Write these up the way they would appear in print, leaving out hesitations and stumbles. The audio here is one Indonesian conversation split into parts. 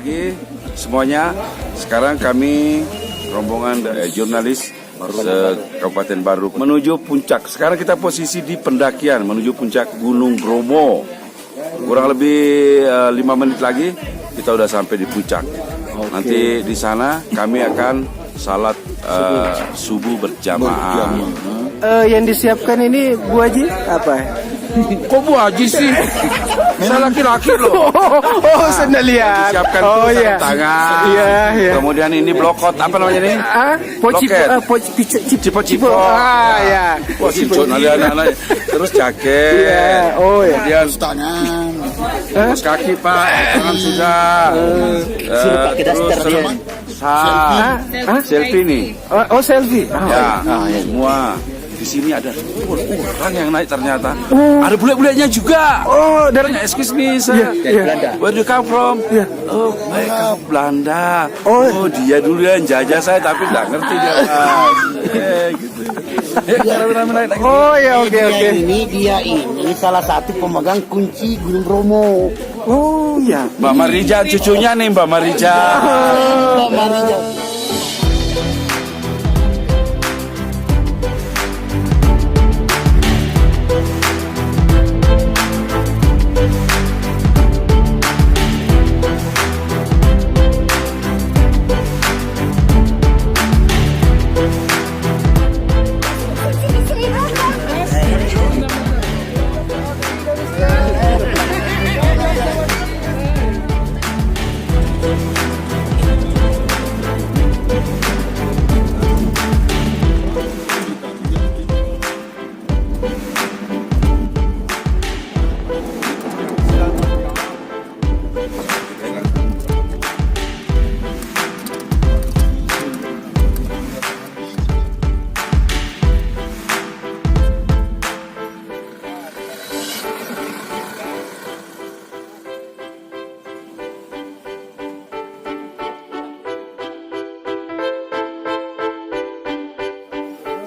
pagi semuanya. Sekarang kami rombongan jurnalis Kabupaten Baruk menuju puncak. Sekarang kita posisi di pendakian menuju puncak Gunung Bromo. Kurang lebih 5 menit lagi kita udah sampai di puncak. Nanti di sana kami akan salat subuh berjamaah. Yang disiapkan ini Bu Haji apa? Kok Bu Haji sih? Saya laki-laki loh. Saya lihat. Siapkan iya. tangan. Iya. Kemudian ini blokot apa namanya ini? Cipo-cipo. Ya. Wah, cincon anak-anak. Terus jaket. Iya. Kemudian tangan. Terus kaki Pak, tangan sudah. Terus selfie nih. Selfie. Ya, semua. Di sini ada orang yang naik ternyata. Ada bule-bulenya juga. Dari excuse me, saya. Belanda. Where do you come from? Oh, mereka Belanda. Oh, dia dulu yang jajah saya tapi nggak ngerti dia. Gitu. Oh ya, oke. Ini salah satu pemegang kunci Gunung Bromo. Oh ya. Mbak Marija cucunya nih Mbak Marija. Mbak Marija.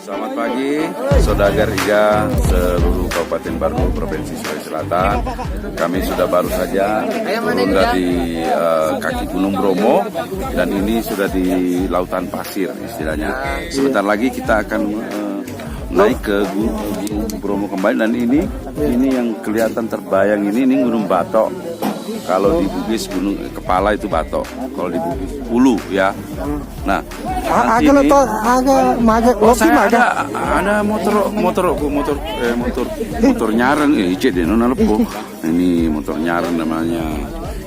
Selamat pagi, Saudagar Iga seluruh Kabupaten Baruk, Provinsi Sulawesi Selatan. Kami sudah baru saja turun dari kaki Gunung Bromo dan ini sudah di lautan pasir istilahnya. Sebentar lagi kita akan naik ke Gunung Bromo kembali dan ini yang kelihatan terbayang ini Gunung Batok. Kalau di Bugis gunung kepala itu Batok, kalau di Bugis ulu ya. Nah, ada motor nyareng ini motor nyareng namanya.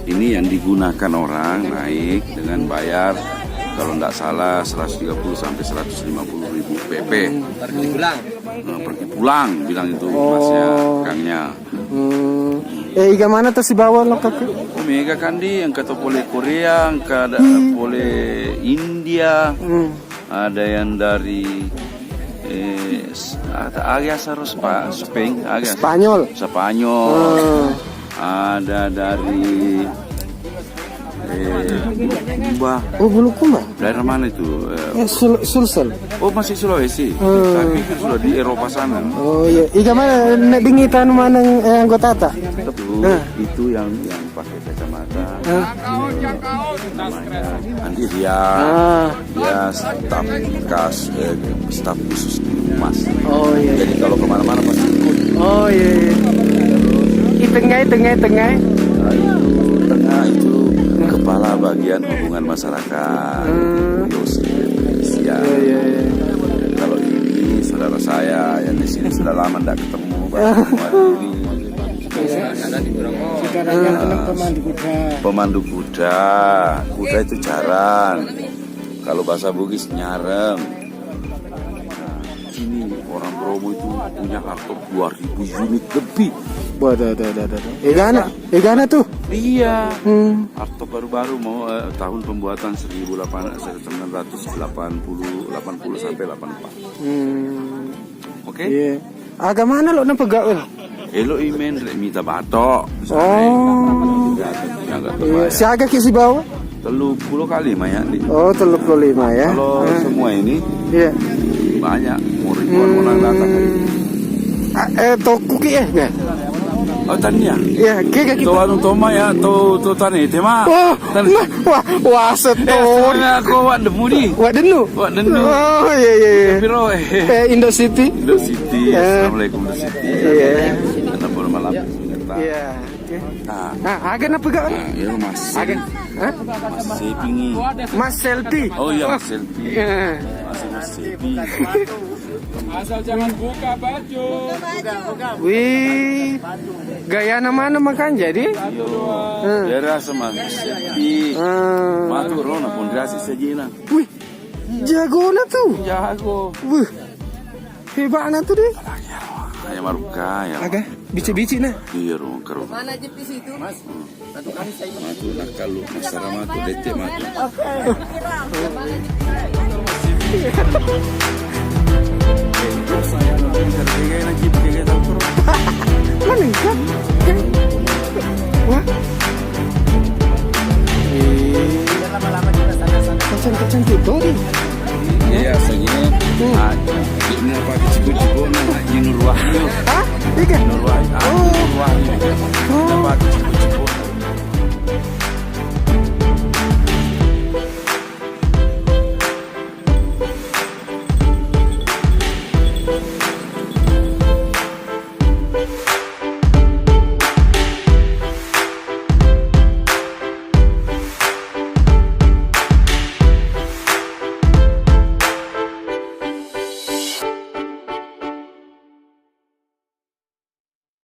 Ini yang digunakan orang naik dengan bayar kalau tidak salah 130 sampai 150 ribu PP. Pergi pulang. Pergi pulang bilang itu masnya kangnya. Iga mana tuh si bawah lo kaki? Omega kan yang kata boleh Korea, yang kata boleh India, ada yang dari agak harus Pak Spanyol, ada dari Bulukumba. Bulukumba. Daerah mana itu? Sulsel. Oh, masih Sulawesi. Tapi kan sudah di Eropa sana. Oh iya. Iga mana bingitan mana anggota tak? Itu yang pakai kacamata. Namanya Andiria. Dia staf khusus di Humas. Oh iya. Jadi kalau kemana-mana pasti ikut. Oh iya. Di tengah. Tengah itu kepala bagian hubungan masyarakat Indonesia. Kalau ini saudara saya yang di sini sudah lama tidak ketemu pemandu kuda itu jarang. Kalau bahasa Bugis nyarem. Ini orang Bromo itu punya hardtop 2000 unit lebih. Egana tuh. Iya. Hardtop baru-baru mau tahun pembuatan 1980 sampai 84. Oke? Iya. Agak mana lo nampak gaul? Elo imen remita batok. Si agak kisi bawah? 30 kali Maya. 35 ya. Kalau semua ini banyak mau ribuan orang datang. Tokuki ya? Oh, tania. Ya, kayak kita. To anu toma ya, to tani tema. Oh, wah, setor. Aku wak demu di. Wah, denu. Wak denu. Oh, iya. Piro Indo City. Indo City. Assalamualaikum Indo City. Iya. Kenapa malam? Iya. Agen apa gak? Ya Mas. Agen. Hah? Mas Sepingi. Mas selfie. Oh iya, Mas Selfie. Iya. Mas Sepingi. Asal jangan buka baju. Wih, gaya mana makan jadi? Daerah sama Selfie. Matu Rona pun grasi saja. Wih, jago na tuh. Jago. Wih, hebat na tuh deh. Ayam maruka ya. Agak bici-bici nah. Iya rumah karo. Mana jepis itu? Mas. Satu kali saya. Matu nak kalau masyarakat matu detik matu. Mana kan? Wah. Lama-lama juga sana-sana. Kacang-kacang gitu deh. Iya, asanya ini apa cipu-cipu nah Nur Wahyu. Hah? Iya kan? Nur Wahyu. Nur Wahyu. Apa cipu